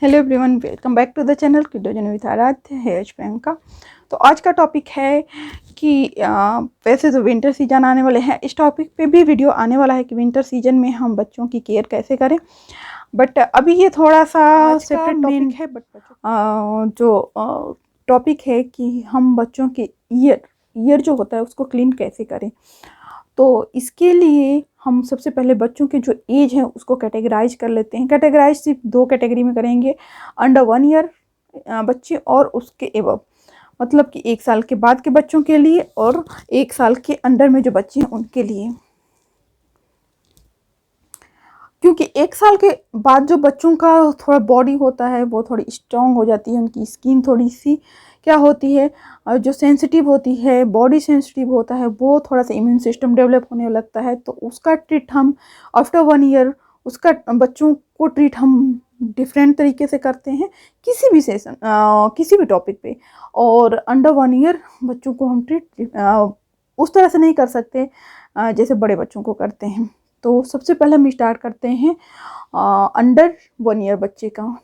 Hello everyone, welcome back to the channel kiddo journey with Aaradhya है प्रियंका। तो आज का टॉपिक है कि वैसे तो विंटर सीजन आने वाले हैं, इस टॉपिक पे भी वीडियो आने वाला है कि विंटर सीजन में हम बच्चों की केयर कैसे करें। बट अभी ये थोड़ा सा सेपरेट टॉपिक है। बट जो टॉपिक है कि हम बच्चों के ईयर जो होता है उसको क्लीन कैसे करें। तो इसके लिए हम सबसे पहले बच्चों के जो एज है उसको कैटेगराइज कर लेते हैं। कैटेगराइज सिर्फ दो कैटेगरी में करेंगे, अंडर 1 ईयर बच्चे और उसके एबव, मतलब कि 1 साल के बाद के बच्चों के लिए और 1 साल के अंडर में जो बच्चे हैं उनके लिए। क्योंकि 1 साल के बाद जो बच्चों का थोड़ा बॉडी होता है वो थोड़ी स्ट्रांग हो जाती है, उनकी स्किन थोड़ी सी क्या होती है, जो सेंसिटिव होती है, बॉडी सेंसिटिव होता है, वो थोड़ा सा इम्यून सिस्टम डेवलप होने लगता है। तो उसका ट्रीट हम आफ्टर 1 ईयर उसका बच्चों को ट्रीट हम डिफरेंट तरीके से करते हैं किसी भी सेशन किसी भी टॉपिक पे। और अंडर 1 ईयर बच्चों को हम ट्रीट उस तरह से नहीं कर सकते जैसे बड़े बच्चों को करते हैं। तो सबसे पहले हम स्टार्ट करते हैं अंडर 1 ईयर बच्चे का।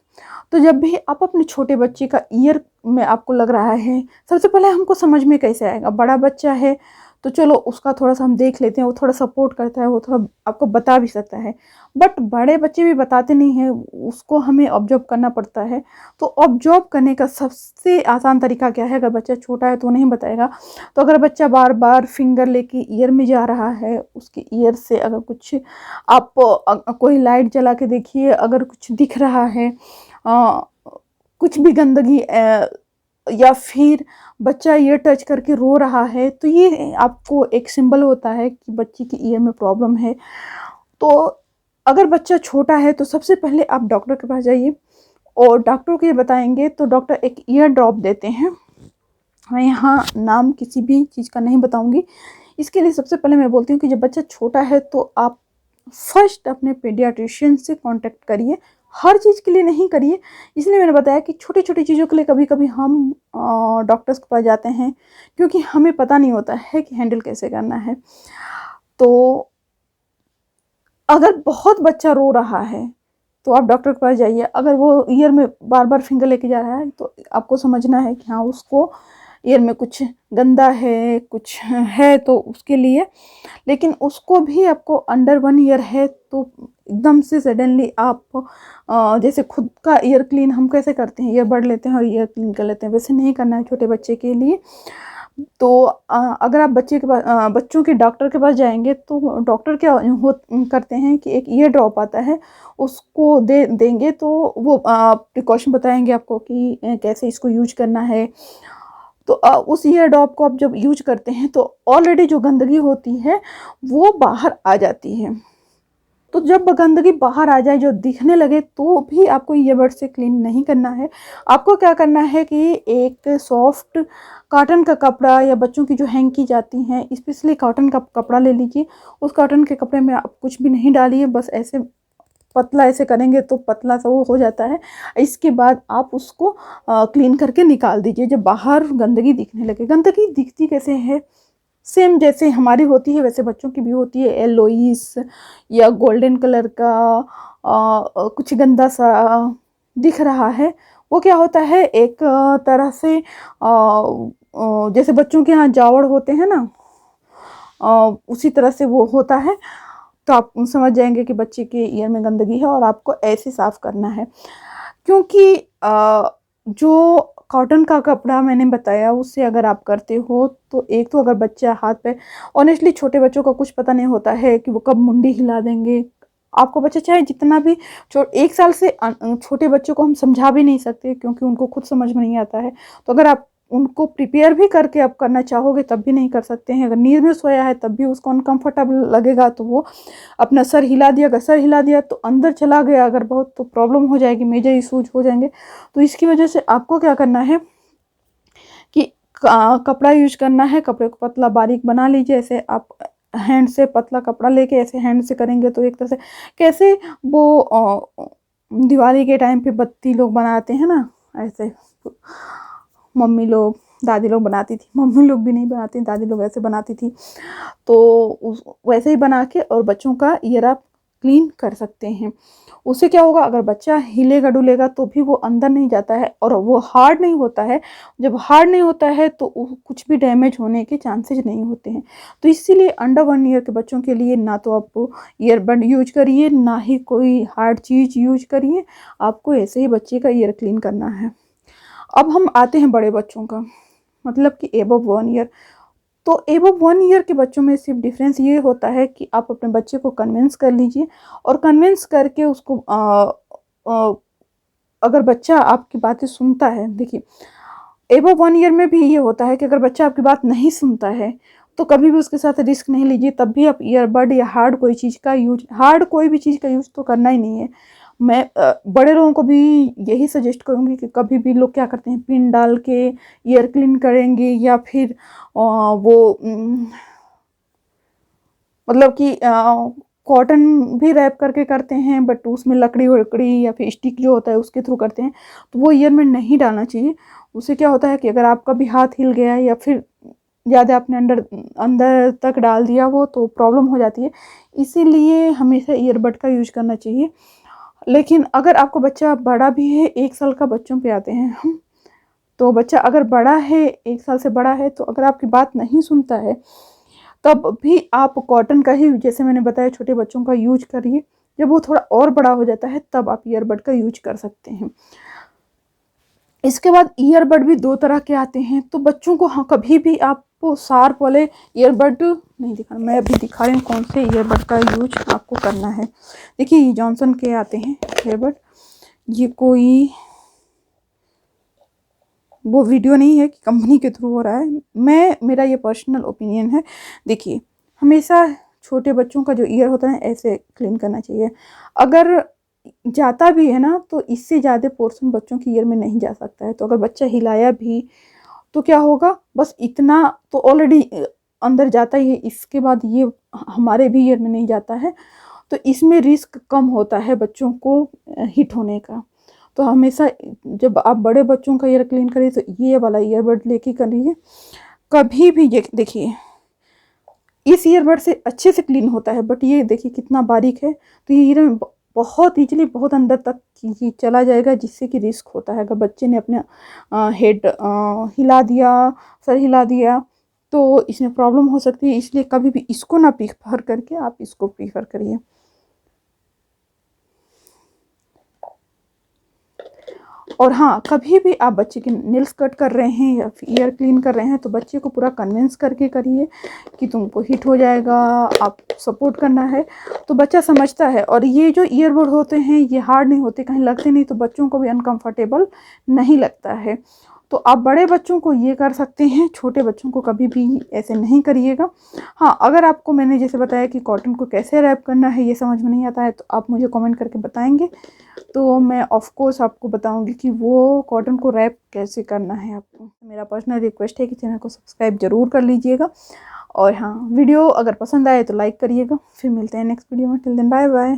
तो जब भी आप अपने छोटे बच्चे का ईयर में आपको लग रहा है, सबसे पहले हमको समझ में कैसे आएगा। बड़ा बच्चा है तो चलो उसका थोड़ा सा हम देख लेते हैं, वो थोड़ा सपोर्ट करता है, वो थोड़ा आपको बता भी सकता है। बट बड़े बच्चे भी बताते नहीं हैं, उसको हमें ऑब्जर्व करना पड़ता है। तो ऑब्जर्व करने का सबसे आसान तरीका क्या है? अगर बच्चा छोटा है तो नहीं बताएगा, तो अगर बच्चा बार बार फिंगर लेके ईयर में जा रहा है, उसके ईयर से अगर कुछ आप कोई लाइट जला के देखिए, अगर कुछ दिख रहा है, कुछ भी गंदगी, या फिर बच्चा ईयर टच करके रो रहा है, तो ये आपको एक सिंबल होता है कि बच्चे की ईयर में प्रॉब्लम है। तो अगर बच्चा छोटा है तो सबसे पहले आप डॉक्टर के पास जाइए और डॉक्टर को ये बताएंगे तो डॉक्टर एक ईयर ड्रॉप देते हैं। मैं यहाँ नाम किसी भी चीज़ का नहीं बताऊंगी। इसके लिए सबसे पहले मैं बोलती हूँ कि जब बच्चा छोटा है तो आप फर्स्ट अपने पीडियाट्रिशियन से कांटेक्ट करिए, हर चीज़ के लिए नहीं करिए। इसलिए मैंने बताया कि छोटी छोटी चीज़ों के लिए कभी कभी हम डॉक्टर्स के पास जाते हैं क्योंकि हमें पता नहीं होता है कि हैंडल कैसे करना है। तो अगर बहुत बच्चा रो रहा है तो आप डॉक्टर के पास जाइए। अगर वो ईयर में बार बार फिंगर लेके जा रहा है तो आपको समझना है कि हाँ उसको ईयर में कुछ गंदा है, कुछ है, तो उसके लिए। लेकिन उसको भी आपको अंडर 1 ईयर है तो एकदम से सडनली आप जैसे खुद का ईयर क्लीन हम कैसे करते हैं, ईयर बड लेते हैं और ईयर क्लीन कर लेते हैं, वैसे नहीं करना है छोटे बच्चे के लिए। तो अगर आप बच्चों के डॉक्टर के पास जाएंगे तो डॉक्टर क्या करते हैं कि एक ईयर ड्रॉप आता है, उसको देंगे। तो वो प्रिकॉशन बताएंगे आपको कि कैसे इसको यूज करना है। तो उस ईयर ड्रॉप को आप जब यूज करते हैं तो ऑलरेडी जो गंदगी होती है वो बाहर आ जाती है। तो जब गंदगी बाहर आ जाए, जो दिखने लगे, तो भी आपको ईयरबड से क्लीन नहीं करना है। आपको क्या करना है कि एक सॉफ्ट कॉटन का कपड़ा या बच्चों की जो हैंग की जाती हैं स्पेशली कॉटन का कपड़ा ले लीजिए। उस कॉटन के कपड़े में आप कुछ भी नहीं डालिए, बस ऐसे पतला ऐसे करेंगे तो पतला सा वो हो जाता है। इसके बाद आप उसको क्लीन करके निकाल दीजिए जब बाहर गंदगी दिखने लगे। गंदगी दिखती कैसे है? सेम जैसे हमारी होती है वैसे बच्चों की भी होती है। येलोइस या गोल्डन कलर का कुछ गंदा सा दिख रहा है, वो क्या होता है, एक तरह से जैसे बच्चों के यहाँ जावड़ होते हैं ना, उसी तरह से वो होता है। तो आप समझ जाएंगे कि बच्चे के ईयर में गंदगी है और आपको ऐसे साफ करना है। क्योंकि जो कॉटन का कपड़ा मैंने बताया उससे अगर आप करते हो तो एक तो अगर बच्चा हाथ पे, ऑनेस्टली छोटे बच्चों का कुछ पता नहीं होता है कि वो कब मुंडी हिला देंगे। आपको बच्चा चाहे जितना भी 1 साल से छोटे बच्चों को हम समझा भी नहीं सकते क्योंकि उनको खुद समझ में नहीं आता है। तो अगर आप उनको प्रिपेयर भी करके आप करना चाहोगे तब भी नहीं कर सकते हैं। अगर नींद में सोया है तब भी उसको अनकंफर्टेबल लगेगा तो वो अपना सर हिला दिया, अगर सर हिला दिया तो अंदर चला गया अगर बहुत, तो प्रॉब्लम हो जाएगी, मेजर इशूज हो जाएंगे। तो इसकी वजह से आपको क्या करना है कि कपड़ा यूज करना है। कपड़े को पतला बारीक बना लीजिए। ऐसे आप हैंड से पतला कपड़ा लेके ऐसे हैंड से करेंगे तो एक तरह से कैसे वो दिवाली के टाइम पे बत्ती लोग बनाते हैं ना, ऐसे मम्मी लोग दादी लोग बनाती थी, मम्मी लोग भी नहीं बनाती, दादी लोग ऐसे बनाती थी। तो वैसे ही बना के और बच्चों का ईयर आप क्लीन कर सकते हैं। उससे क्या होगा, अगर बच्चा हिलेगा डुलेगा तो भी वो अंदर नहीं जाता है और वो हार्ड नहीं होता है। जब हार्ड नहीं होता है तो कुछ भी डैमेज होने के चांसेस नहीं होते हैं। तो इसीलिए अंडर 1 ईयर के बच्चों के लिए ना तो आप ईयरबड यूज करिए, ना ही कोई हार्ड चीज़ यूज करिए। आपको ऐसे ही बच्चे का ईयर क्लीन करना है। अब हम आते हैं बड़े बच्चों का, मतलब कि एबव 1 ईयर। तो एबव 1 ईयर के बच्चों में सिर्फ डिफरेंस ये होता है कि आप अपने बच्चे को कन्विंस कर लीजिए, और कन्विंस करके उसको आ, अगर बच्चा आपकी बातें सुनता है, देखिए एबव 1 ईयर में भी ये होता है कि अगर बच्चा आपकी बात नहीं सुनता है तो कभी भी उसके साथ रिस्क नहीं लीजिए। तब भी आप ईयरबड या हार्ड कोई चीज़ का यूज, हार्ड कोई भी चीज़ का यूज तो करना ही नहीं है। मैं बड़े लोगों को भी यही सजेस्ट करूँगी कि कभी भी लोग क्या करते हैं, पिन डाल के ईयर क्लीन करेंगे, या फिर वो मतलब कि कॉटन भी रैप करके करते हैं, बट उसमें लकड़ी वकड़ी या फिर स्टिक जो होता है उसके थ्रू करते हैं, तो वो ईयर में नहीं डालना चाहिए। उससे क्या होता है कि अगर आपका भी हाथ हिल गया या फिर ज़्यादा आपने अंदर अंदर तक डाल दिया वो, तो प्रॉब्लम हो जाती है। इसीलिए हमेशा ईयरबड का यूज करना चाहिए। लेकिन अगर आपको बच्चा बड़ा भी है, 1 साल का बच्चों पे आते हैं हम, तो बच्चा अगर बड़ा है, 1 साल से बड़ा है, तो अगर आपकी बात नहीं सुनता है तब भी आप कॉटन का ही, जैसे मैंने बताया, छोटे बच्चों का यूज करिए। जब वो थोड़ा और बड़ा हो जाता है तब आप ईयरबड का यूज कर सकते हैं। इसके बाद ईयरबड भी 2 तरह के आते हैं। तो बच्चों को, हाँ, कभी भी आपको शार्प वाले ईयरबड नहीं दिखा, मैं अभी दिखा रही हूँ कौन से ईयरबड का यूज आपको करना है। देखिए ये जॉनसन के आते हैं ईयरबड, ये कोई वो वीडियो नहीं है कि कंपनी के थ्रू हो रहा है, मेरा ये पर्सनल ओपिनियन है। देखिए हमेशा छोटे बच्चों का जो ईयर होता है ऐसे क्लीन करना चाहिए। अगर जाता भी है ना तो इससे ज़्यादा पोर्शन बच्चों की ईयर में नहीं जा सकता है। तो अगर बच्चा हिलाया भी तो क्या होगा, बस इतना तो ऑलरेडी अंदर जाता ही है, इसके बाद ये हमारे भी ईयर में नहीं जाता है, तो इसमें रिस्क कम होता है बच्चों को हिट होने का। तो हमेशा जब आप बड़े बच्चों का ईयर क्लीन करिए तो ये वाला ईयरबड लेके करिए। कभी भी देखिए इस ईयरबड से अच्छे से क्लीन होता है, बट ये देखिए कितना बारीक है, तो ये ईयर में बहुत इजीली बहुत अंदर तक ये चला जाएगा, जिससे कि रिस्क होता है। अगर बच्चे ने अपने हेड हिला दिया, सर हिला दिया, तो इसमें प्रॉब्लम हो सकती है। इसलिए कभी भी इसको ना प्रीफर करके आप इसको प्रीफर करिए। और हाँ, कभी भी आप बच्चे के नेल्स कट कर रहे हैं या फिर ईयर क्लीन कर रहे हैं तो बच्चे को पूरा कन्विंस करके करिए कि तुमको हिट हो जाएगा, आप सपोर्ट करना है, तो बच्चा समझता है। और ये जो ईयरबड होते हैं ये हार्ड नहीं होते, कहीं लगते नहीं, तो बच्चों को भी अनकंफर्टेबल नहीं लगता है। तो आप बड़े बच्चों को ये कर सकते हैं, छोटे बच्चों को कभी भी ऐसे नहीं करिएगा। हाँ, अगर आपको मैंने जैसे बताया कि कॉटन को कैसे रैप करना है ये समझ में नहीं आता है तो आप मुझे कमेंट करके बताएंगे, तो मैं ऑफ कोर्स आपको बताऊंगी कि वो कॉटन को रैप कैसे करना है। आपको मेरा पर्सनल रिक्वेस्ट है कि चैनल को सब्सक्राइब ज़रूर कर लीजिएगा। और हाँ, वीडियो अगर पसंद आए तो लाइक करिएगा। फिर मिलते हैं नेक्स्ट वीडियो में। Till then bye bye.